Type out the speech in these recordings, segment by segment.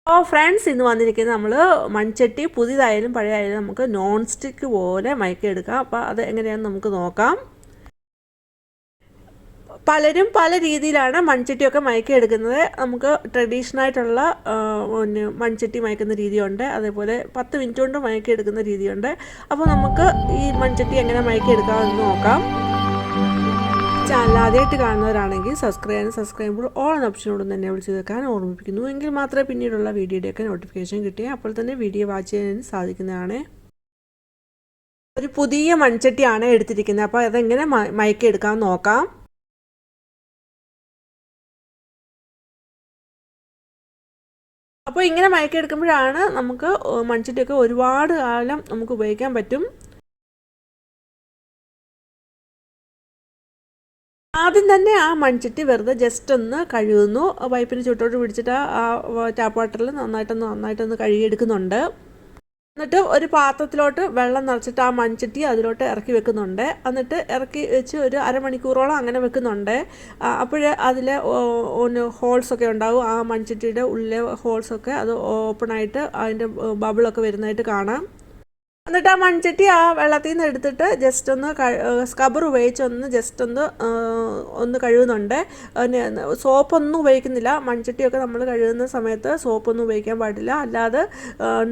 Friends, ഇന്ന് വന്നിരിക്കുന്നത് നമ്മൾ മൺചട്ടി പുതിയതായാലും പഴയതായാലും നമുക്ക് നോൺ സ്റ്റിക്ക് പോലെ മയക്കിയെടുക്കാം. അപ്പോൾ അത് എങ്ങനെയാണെന്ന് നമുക്ക് നോക്കാം. പലരും പല രീതിയിലാണ് മൺചട്ടിയൊക്കെ മയക്കിയെടുക്കുന്നത്. നമുക്ക് ട്രഡീഷണലായിട്ടുള്ള മൺചട്ടി മയക്കുന്ന രീതിയുണ്ട്, അതേപോലെ 10 മിനിറ്റ് കൊണ്ട് മയക്കിയെടുക്കുന്ന രീതിയുണ്ട്. അപ്പോൾ നമുക്ക് ഈ മൺചട്ടി എങ്ങനെ മയക്കിയെടുക്കാമെന്ന് നോക്കാം. ചാനൽ ആദ്യമായിട്ട് കാണുന്നവരാണെങ്കിൽ സബ്സ്ക്രൈബ് ചെയ്യുമ്പോൾ ഓൾ എന്ന ഓപ്ഷനോട് തന്നെ വിളിച്ച് വെക്കാൻ ഓർമ്മിപ്പിക്കുന്നു. എങ്കിൽ മാത്രമേ പിന്നീടുള്ള വീഡിയോയുടെയൊക്കെ നോട്ടിഫിക്കേഷൻ കിട്ടിയാൽ അപ്പോൾ തന്നെ വീഡിയോ വാച്ച് ചെയ്യാൻ സാധിക്കുന്നതാണ്. ഒരു പുതിയ മൺചട്ടിയാണ് എടുത്തിരിക്കുന്നത്. അപ്പോൾ അതെങ്ങനെ മയക്കിയെടുക്കാൻ നോക്കാം. അപ്പോൾ ഇങ്ങനെ മയക്കിയെടുക്കുമ്പോഴാണ് നമുക്ക് മൺചട്ടിയൊക്കെ ഒരുപാട് കാലം നമുക്ക് ഉപയോഗിക്കാൻ പറ്റും. ആദ്യം തന്നെ ആ മൺചട്ടി വെറുതെ ജസ്റ്റ് ഒന്ന് കഴുകുന്നു. പൈപ്പിന് ചുട്ടോട്ട് പിടിച്ചിട്ട് ആ ടാപ്പ് വാട്ടറിൽ നന്നായിട്ടൊന്ന് കഴുകിയെടുക്കുന്നുണ്ട്. എന്നിട്ട് ഒരു പാത്രത്തിലോട്ട് വെള്ളം നിറച്ചിട്ട് ആ മൺചട്ടി അതിലോട്ട് ഇറക്കി വെക്കുന്നുണ്ട്. എന്നിട്ട് ഇറക്കി വെച്ച് ഒരു അരമണിക്കൂറോളം അങ്ങനെ വെക്കുന്നുണ്ട്. അപ്പോഴേ അതിലെ ഹോൾസൊക്കെ ഉണ്ടാവും. ആ മൺചട്ടിയുടെ ഉള്ളിലെ ഹോൾസൊക്കെ അത് ഓപ്പണായിട്ട് അതിൻ്റെ ബബിളൊക്കെ വരുന്നതായിട്ട് കാണാം. എന്നിട്ട് ആ മൺചട്ടി ആ വെള്ളത്തിൽ നിന്ന് എടുത്തിട്ട് ജസ്റ്റ് ഒന്ന് സ്ക്രബ്ബർ ഉപയോഗിച്ച് ഒന്ന് കഴുകുന്നുണ്ട്. സോപ്പൊന്നും ഉപയോഗിക്കുന്നില്ല. മൺചട്ടിയൊക്കെ നമ്മൾ കഴുകുന്ന സമയത്ത് സോപ്പൊന്നും ഉപയോഗിക്കാൻ പാടില്ല. അല്ലാതെ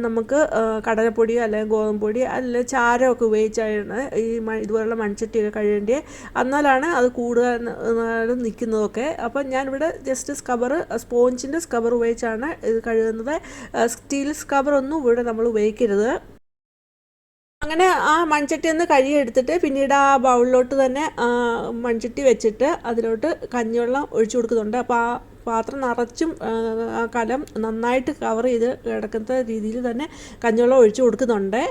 നമുക്ക് കടലപ്പൊടിയോ അല്ലെങ്കിൽ ഗോതമ്പ് പൊടി അല്ലെങ്കിൽ ചാരമൊക്കെ ഉപയോഗിച്ചാണ് ഇതുപോലുള്ള മൺചട്ടിയൊക്കെ കഴുകേണ്ടത്. എന്നാലാണ് അത് കൂടുതൽ നിൽക്കുന്നതൊക്കെ. അപ്പം ഞാനിവിടെ ജസ്റ്റ് സ്പോഞ്ചിൻ്റെ സ്ക്രബ്ബർ ഉപയോഗിച്ചാണ് ഇത് കഴുകുന്നത്. സ്റ്റീൽ സ്ക്രബ്ബറൊന്നും ഇവിടെ നമ്മൾ ഉപയോഗിക്കരുത്. അങ്ങനെ ആ മൺചട്ടി ഒന്ന് കഴുകിയെടുത്തിട്ട് പിന്നീട് ആ ബൗളിലോട്ട് തന്നെ മൺചട്ടി വെച്ചിട്ട് അതിലോട്ട് കഞ്ഞിവെള്ളം ഒഴിച്ചു കൊടുക്കുന്നുണ്ട്. അപ്പോൾ ആ പാത്രം നിറച്ചും ആ കലം നന്നായിട്ട് കവർ ചെയ്ത് കിടക്കുന്ന രീതിയിൽ തന്നെ കഞ്ഞിവെള്ളം ഒഴിച്ചു കൊടുക്കുന്നുണ്ട്.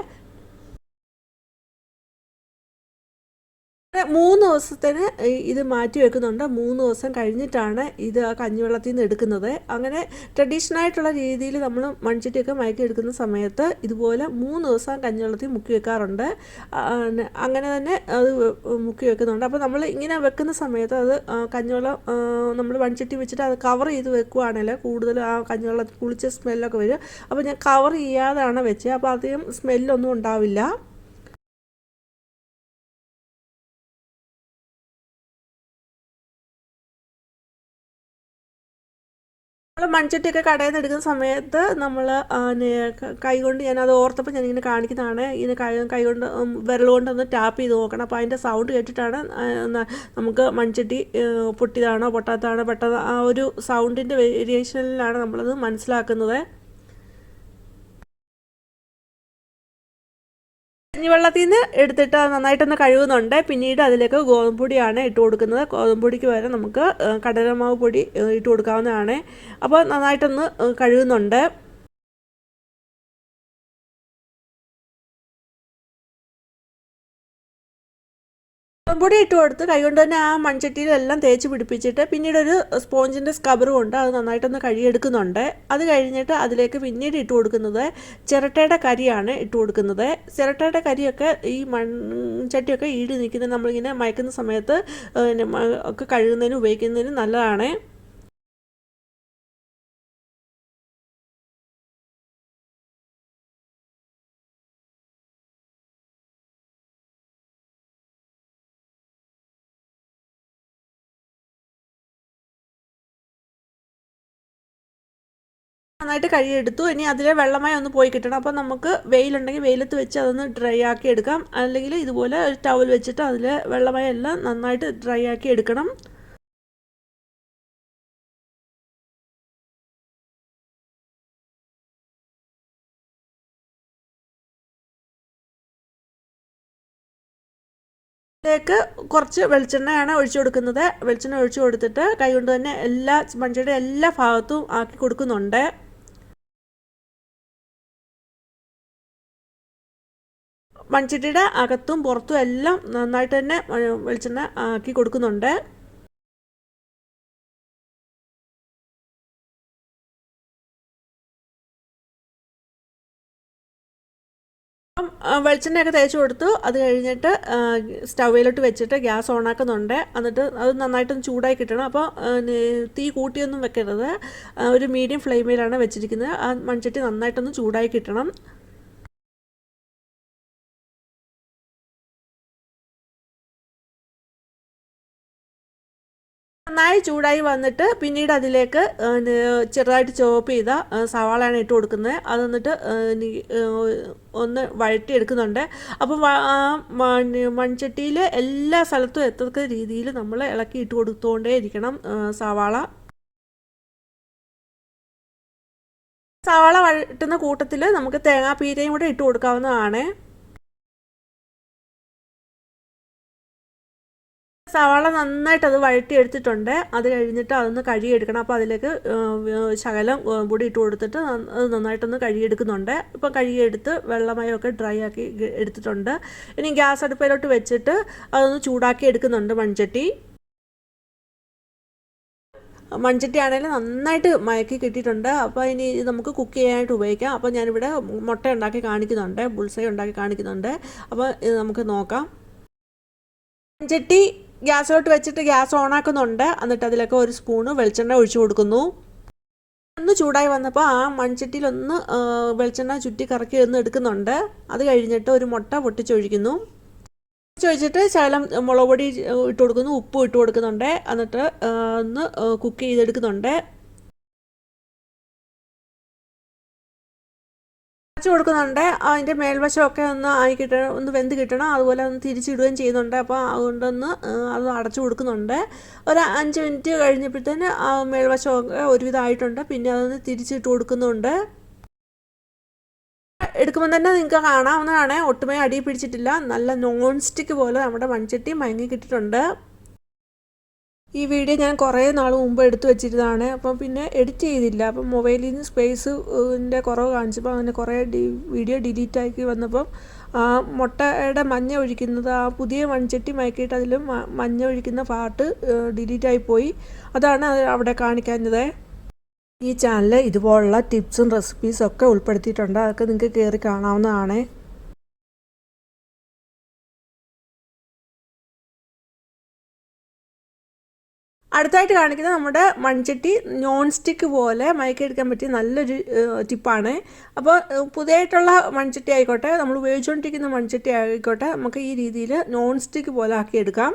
3 ദിവസത്തിന് ഇത് മാറ്റി വെക്കുന്നുണ്ട്. 3 ദിവസം കഴിഞ്ഞിട്ടാണ് ഇത് ആ കഞ്ഞിവെള്ളത്തിൽ നിന്ന് എടുക്കുന്നത്. അങ്ങനെ ട്രഡീഷണലായിട്ടുള്ള രീതിയിൽ നമ്മൾ മൺചട്ടിയൊക്കെ മയക്കി എടുക്കുന്ന സമയത്ത് ഇതുപോലെ 3 ദിവസം കഞ്ഞിവെള്ളത്തിൽ മുക്കി വെക്കാറുണ്ട്. അങ്ങനെ തന്നെ അത് മുക്കി വെക്കുന്നുണ്ട്. അപ്പോൾ നമ്മൾ ഇങ്ങനെ വെക്കുന്ന സമയത്ത് അത് കഞ്ഞിവെള്ളം നമ്മൾ മൺചട്ടി വെച്ചിട്ട് അത് കവർ ചെയ്ത് വെക്കുകയാണെങ്കിൽ കൂടുതൽ ആ കഞ്ഞിവെള്ളത്തിൽ കുളിച്ച സ്മെല്ലൊക്കെ വരും. അപ്പോൾ ഞാൻ കവർ ചെയ്യാതാണ് വെച്ചത്. അപ്പോൾ അധികം സ്മെല്ലൊന്നും ഉണ്ടാവില്ല. നമ്മൾ മൺചട്ടിയൊക്കെ കടയിൽ നിന്ന് എടുക്കുന്ന സമയത്ത് നമ്മൾ കൈകൊണ്ട് ഞാനത് ഓർത്തപ്പോൾ ഞാനിങ്ങനെ കാണിക്കുന്നതാണ്. ഇതിന് കൈകൊണ്ട് വിരൽ കൊണ്ടൊന്ന് ടാപ്പ് ചെയ്ത് നോക്കണം. അപ്പോൾ അതിൻ്റെ സൗണ്ട് കേട്ടിട്ടാണ് നമുക്ക് മൺചട്ടി പൊട്ടിയതാണോ പൊട്ടാത്തതാണോ പെട്ടെന്ന് ആ ഒരു സൗണ്ടിൻ്റെ വേരിയേഷനിലാണ് നമ്മളത് മനസ്സിലാക്കുന്നത്. കഞ്ഞിവെള്ളത്തിൽ നിന്ന് എടുത്തിട്ട് നന്നായിട്ടൊന്ന് കഴുകുന്നുണ്ട്. പിന്നീട് അതിലേക്ക് ഗോതമ്പൊടിയാണ് ഇട്ട് കൊടുക്കുന്നത്. ഗോതമ്പൊടിക്ക് പകരം നമുക്ക് കടലമാവ് പൊടി ഇട്ട് കൊടുക്കാവുന്നതാണ്. അപ്പോൾ നന്നായിട്ടൊന്ന് കഴുകുന്നുണ്ട്. പൊടി ഇട്ട് കൊടുത്ത് കൈകൊണ്ട് തന്നെ ആ മൺചട്ടിയിലെല്ലാം തേച്ച് പിടിപ്പിച്ചിട്ട് പിന്നീടൊരു സ്പോഞ്ചിൻ്റെ സ്ക്രബ്ബറും ഉണ്ട്, അത് നന്നായിട്ടൊന്ന് കഴുകിയെടുക്കുന്നുണ്ട്. അത് കഴിഞ്ഞിട്ട് അതിലേക്ക് പിന്നീട് ഇട്ട് കൊടുക്കുന്നത് ചിരട്ടയുടെ കരിയാണ് ഇട്ട് കൊടുക്കുന്നത്. ചിരട്ടയുടെ കരിയൊക്കെ ഈ മൺചട്ടിയൊക്കെ ഈട് നിൽക്കുന്നത് നമ്മളിങ്ങനെ മയക്കുന്ന സമയത്ത് ഒക്കെ കഴുകുന്നതിനും ഉപയോഗിക്കുന്നതിനും നല്ലതാണ്. നന്നായിട്ട് കഴുകിയെടുത്തു. ഇനി അതിലെ വെള്ളമായി ഒന്ന് പോയി കിട്ടണം. അപ്പോൾ നമുക്ക് വെയിലുണ്ടെങ്കിൽ വെയിലത്ത് വെച്ച് അതൊന്ന് ഡ്രൈ ആക്കി എടുക്കാം. അല്ലെങ്കിൽ ഇതുപോലെ ഒരു ടവൽ വെച്ചിട്ട് അതിലെ വെള്ളമായി എല്ലാം നന്നായിട്ട് ഡ്രൈ ആക്കി എടുക്കണം. ഇതിലേക്ക് കുറച്ച് വെളിച്ചെണ്ണയാണ് ഒഴിച്ചു കൊടുക്കുന്നത്. വെളിച്ചെണ്ണ ഒഴിച്ചു കൊടുത്തിട്ട് കൈകൊണ്ട് തന്നെ മൺചട്ടിയുടെ എല്ലാ ഭാഗത്തും ആക്കി കൊടുക്കുന്നുണ്ട്. മൺചട്ടിയുടെ അകത്തും പുറത്തും എല്ലാം നന്നായിട്ട് തന്നെ വെളിച്ചെണ്ണ ആക്കി കൊടുക്കുന്നുണ്ട്. വെളിച്ചെണ്ണയൊക്കെ തേച്ച് കൊടുത്തു. അത് കഴിഞ്ഞിട്ട് സ്റ്റൗവിലോട്ട് വെച്ചിട്ട് ഗ്യാസ് ഓണാക്കുന്നുണ്ട്. എന്നിട്ട് അത് നന്നായിട്ടൊന്ന് ചൂടായി കിട്ടണം. അപ്പോൾ തീ കൂട്ടിയൊന്നും വെക്കരുത്, ഒരു മീഡിയം ഫ്ലെയിമിലാണ് വെച്ചിരിക്കുന്നത്. ആ മൺചട്ടി നന്നായിട്ടൊന്ന് ചൂടായി കിട്ടണം. നന്നായി ചൂടായി വന്നിട്ട് പിന്നീട് അതിലേക്ക് ചെറുതായിട്ട് ചോപ്പ് ചെയ്ത സവാളയാണ് ഇട്ട് കൊടുക്കുന്നത്. അത് എന്നിട്ട് ഒന്ന് വഴറ്റി എടുക്കുന്നുണ്ട്. അപ്പോൾ മൺചട്ടിയിൽ എല്ലാ സ്ഥലത്തും എത്തക്ക രീതിയിൽ നമ്മൾ ഇളക്കി ഇട്ട് കൊടുത്തുകൊണ്ടേ ഇരിക്കണം സവാള. സവാള വഴറ്റുന്ന കൂട്ടത്തിൽ നമുക്ക് തേങ്ങാപ്പീരയും കൂടെ ഇട്ട് കൊടുക്കാവുന്നതാണ്. സവാള നന്നായിട്ട് അത് വഴറ്റിയെടുത്തിട്ടുണ്ട്. അത് കഴിഞ്ഞിട്ട് അതൊന്ന് കഴുകിയെടുക്കണം. അപ്പോൾ അതിലേക്ക് ശകലം പൊടി ഇട്ട് കൊടുത്തിട്ട് അത് നന്നായിട്ടൊന്ന് കഴുകിയെടുക്കുന്നുണ്ട്. ഇപ്പോൾ കഴുകിയെടുത്ത് വെള്ളമയമൊക്കെ ഡ്രൈ ആക്കി എടുത്തിട്ടുണ്ട്. ഇനി ഗ്യാസ് അടുപ്പിലോട്ട് വെച്ചിട്ട് അതൊന്ന് ചൂടാക്കി എടുക്കുന്നുണ്ട് മൺചട്ടി. മൺചട്ടി ആണെങ്കിലും നന്നായിട്ട് മയക്കി കിട്ടിയിട്ടുണ്ട്. അപ്പോൾ ഇനി നമുക്ക് കുക്ക് ചെയ്യാനായിട്ട് ഉപയോഗിക്കാം. അപ്പോൾ ഞാനിവിടെ മുട്ട ഉണ്ടാക്കി കാണിക്കുന്നുണ്ട്, ബുൾസൈ ഉണ്ടാക്കി കാണിക്കുന്നുണ്ട്. അപ്പോൾ ഇത് നമുക്ക് നോക്കാം. മൺചട്ടി ഗ്യാസിലോട്ട് വെച്ചിട്ട് ഗ്യാസ് ഓണാക്കുന്നുണ്ട്. എന്നിട്ട് അതിലേക്ക് ഒരു സ്പൂണ് വെളിച്ചെണ്ണ ഒഴിച്ചു കൊടുക്കുന്നു. ഒന്ന് ചൂടായി വന്നപ്പോൾ ആ മൺചട്ടിയിലൊന്ന് വെളിച്ചെണ്ണ ചുറ്റി കറക്കി ഒന്ന് എടുക്കുന്നുണ്ട്. അത് കഴിഞ്ഞിട്ട് ഒരു മുട്ട പൊട്ടിച്ചൊഴിക്കുന്നു. ഒഴിച്ചിട്ട് ശകലം മുളക് പൊടി ഇട്ട് കൊടുക്കുന്നു, ഉപ്പും ഇട്ട് കൊടുക്കുന്നുണ്ട്. എന്നിട്ട് ഒന്ന് കുക്ക് ചെയ്തെടുക്കുന്നുണ്ട്. കൊടുക്കുന്നുണ്ട്. അതിൻ്റെ മേൽവശമൊക്കെ ഒന്ന് ആയി കിട്ടണം, ഒന്ന് വെന്ത് കിട്ടണം. അതുപോലെ ഒന്ന് തിരിച്ചിടുകയും ചെയ്യുന്നുണ്ട്. അപ്പോൾ അതുകൊണ്ടൊന്ന് അത് അടച്ചു കൊടുക്കുന്നുണ്ട്. ഒരു 5 മിനിറ്റ് കഴിഞ്ഞപ്പോഴത്തേന് ആ മേൽവശമൊക്കെ ഒരുവിധമായിട്ടുണ്ട്. പിന്നെ അതൊന്ന് തിരിച്ചിട്ട് കൊടുക്കുന്നുണ്ട്. എടുക്കുമ്പോൾ തന്നെ നിങ്ങൾക്ക് കാണാവുന്നതാണ്, ഒട്ടുമേ അടി പിടിച്ചിട്ടില്ല. നല്ല നോൺ സ്റ്റിക്ക് പോലെ നമ്മുടെ മൺചട്ടി മയങ്ങി കിട്ടിയിട്ടുണ്ട്. ഈ വീഡിയോ ഞാൻ കുറേ നാൾ മുമ്പ് എടുത്തു വെച്ചിരുന്നതാണ്. അപ്പം പിന്നെ എഡിറ്റ് ചെയ്തില്ല. അപ്പം മൊബൈലിൽ നിന്ന് സ്പേസിൻ്റെ കുറവ് കാണിച്ചപ്പോൾ അങ്ങനെ കുറേ വീഡിയോ ഡിലീറ്റ് ആക്കി വന്നപ്പം ആ മുട്ടയുടെ മഞ്ഞ ഒഴിക്കുന്നത്, ആ പുതിയ മൺചട്ടി മയക്കിയിട്ട് അതിൽ മഞ്ഞ ഒഴിക്കുന്ന പാർട്ട് ഡിലീറ്റായി അതാണ് അത് അവിടെ കാണിക്കാഞ്ഞത്. ഈ ചാനൽ ഇതുപോലുള്ള ടിപ്സും റെസിപ്പീസും ഒക്കെ ഉൾപ്പെടുത്തിയിട്ടുണ്ട്. അതൊക്കെ നിങ്ങൾക്ക് കയറി കാണാവുന്നതാണ്. അടുത്തായിട്ട് കാണിക്കുന്നത് നമ്മുടെ മൺചട്ടി നോൺ സ്റ്റിക്ക് പോലെ മയക്കിയെടുക്കാൻ പറ്റിയ നല്ലൊരു ടിപ്പാണ്. അപ്പോൾ പുതിയതായിട്ടുള്ള മൺചട്ടി ആയിക്കോട്ടെ, നമ്മൾ ഉപയോഗിച്ചുകൊണ്ടിരിക്കുന്ന മൺചട്ടി ആയിക്കോട്ടെ, നമുക്ക് ഈ രീതിയിൽ നോൺ സ്റ്റിക്ക് പോലെ ആക്കിയെടുക്കാം.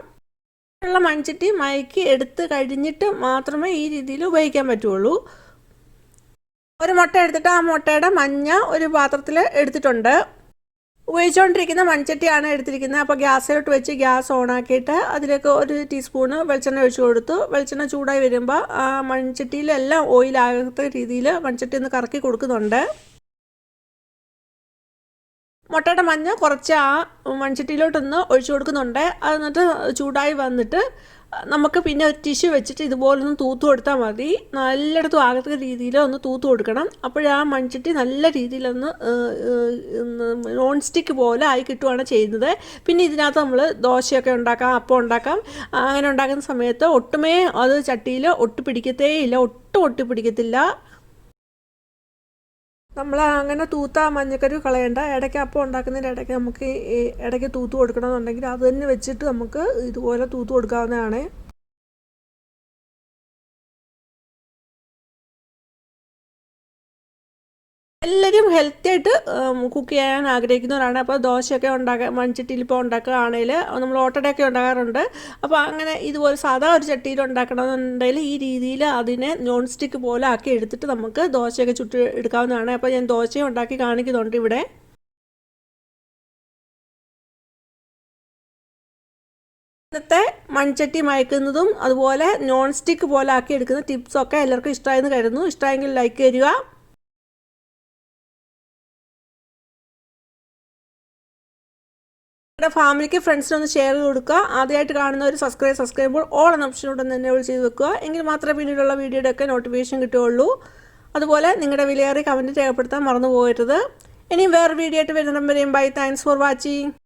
ഉള്ള മൺചട്ടി മയക്കി എടുത്ത് കഴിഞ്ഞിട്ട് മാത്രമേ ഈ രീതിയിൽ ഉപയോഗിക്കാൻ പറ്റുള്ളൂ. ഒരു മുട്ട എടുത്തിട്ട് ആ മുട്ടയുടെ മഞ്ഞ ഒരു പാത്രത്തിൽ എടുത്തിട്ടുണ്ട്. ഉപയോഗിച്ചുകൊണ്ടിരിക്കുന്ന മൺചട്ടിയാണ് എടുത്തിരിക്കുന്നത്. അപ്പോൾ ഗ്യാസിലോട്ട് വെച്ച് ഗ്യാസ് ഓണാക്കിയിട്ട് അതിലേക്ക് ഒരു ടീസ്പൂണ് വെളിച്ചെണ്ണ ഒഴിച്ചു കൊടുത്തു. വെളിച്ചെണ്ണ ചൂടായി വരുമ്പോൾ ആ മൺചട്ടിയിലെല്ലാം ഓയിലാകാത്ത രീതിയിൽ മൺചട്ടി ഒന്ന് കറക്കി കൊടുക്കുന്നുണ്ട്. മുട്ടയുടെ മഞ്ഞ കുറച്ച് ആ മൺചട്ടിയിലോട്ടൊന്ന് ഒഴിച്ചു കൊടുക്കുന്നുണ്ട്. അത് എന്നിട്ട് ചൂടായി വന്നിട്ട് നമുക്ക് പിന്നെ ഒരു ടിഷ്യൂ വെച്ചിട്ട് ഇതുപോലൊന്ന് തൂത്ത് കൊടുത്താൽ മതി. എല്ലായിടത്തും ആകത്ത രീതിയിൽ ഒന്ന് തൂത്ത് കൊടുക്കണം. അപ്പോഴാ മൺചട്ടി നല്ല രീതിയിലൊന്ന് നോൺ സ്റ്റിക്ക് പോലെ ആയി കിട്ടുകയാണ് ചെയ്യുന്നത്. പിന്നെ ഇതിനകത്ത് നമ്മൾ ദോശയൊക്കെ ഉണ്ടാക്കാം, അപ്പം ഉണ്ടാക്കാം. അങ്ങനെ ഉണ്ടാക്കുന്ന സമയത്ത് ഒട്ടുമേ അത് ചട്ടിയിൽ ഒട്ടിപ്പിടിക്കത്തേ ഇല്ല, ഒട്ടും ഒട്ടിപ്പിടിക്കത്തില്ല. നമ്മൾ അങ്ങനെ തൂത്ത മഞ്ഞക്കരു കളയണ്ട. ഇടയ്ക്ക് അപ്പം ഉണ്ടാക്കുന്നതിൻ്റെ ഇടയ്ക്ക് നമുക്ക് ഇടയ്ക്ക് തൂത്ത് കൊടുക്കണമെന്നുണ്ടെങ്കിൽ അത് തന്നെ വെച്ചിട്ട് നമുക്ക് ഇതുപോലെ തൂത്ത് കൊടുക്കാവുന്നതാണ്. എല്ലാവരും ഹെൽത്തി ആയിട്ട് കുക്ക് ചെയ്യാൻ ആഗ്രഹിക്കുന്നവരാണ്. അപ്പോൾ ദോശയൊക്കെ മൺചട്ടിയിൽ ഇപ്പോൾ ഉണ്ടാക്കുകയാണെങ്കിൽ നമ്മൾ ഓട്ടടയൊക്കെ ഉണ്ടാകാറുണ്ട്. അപ്പോൾ അങ്ങനെ ഇതുപോലെ സാധാ ഒരു ചട്ടിയിൽ ഉണ്ടാക്കണമെന്നുണ്ടെങ്കിൽ ഈ രീതിയിൽ അതിനെ നോൺ സ്റ്റിക്ക് പോലെ ആക്കി എടുത്തിട്ട് നമുക്ക് ദോശയൊക്കെ ചുട്ട് എടുക്കാവുന്നതാണ്. അപ്പോൾ ഞാൻ ദോശയും ഉണ്ടാക്കി കാണിക്കുന്നുണ്ട് ഇവിടെ. ഇന്നത്തെ മൺചട്ടി മയക്കുന്നതും അതുപോലെ നോൺ സ്റ്റിക്ക് പോലെ ആക്കി എടുക്കുന്ന ടിപ്സൊക്കെ എല്ലാവർക്കും ഇഷ്ടമായെന്ന് കരുതുന്നു. ഇഷ്ടമായെങ്കിൽ ലൈക്ക് തരിക. നിങ്ങളുടെ ഫാമിലിക്ക് ഫ്രണ്ട്സിനൊന്ന് ഷെയർ ചെയ്ത് കൊടുക്കുക. ആദ്യമായിട്ട് കാണുന്നവർ സബ്സ്ക്രൈബ് ഓൾ എന്ന ഓപ്ഷനോട് തന്നെ ചെയ്ത് വെക്കുക. എങ്കിൽ മാത്രമേ പിന്നീടുള്ള വീഡിയോയുടെ ഒക്കെ നോട്ടിഫിക്കേഷൻ കിട്ടുകയുള്ളൂ. അതുപോലെ നിങ്ങളുടെ വിലയേറിയ കമൻറ്റ് രേഖപ്പെടുത്താൻ മറന്നു പോകരുത്. ഇനിയും വേറെ വീഡിയോ ആയിട്ട് വരുന്നിടം വരെയും ബൈ. Thanks for watching.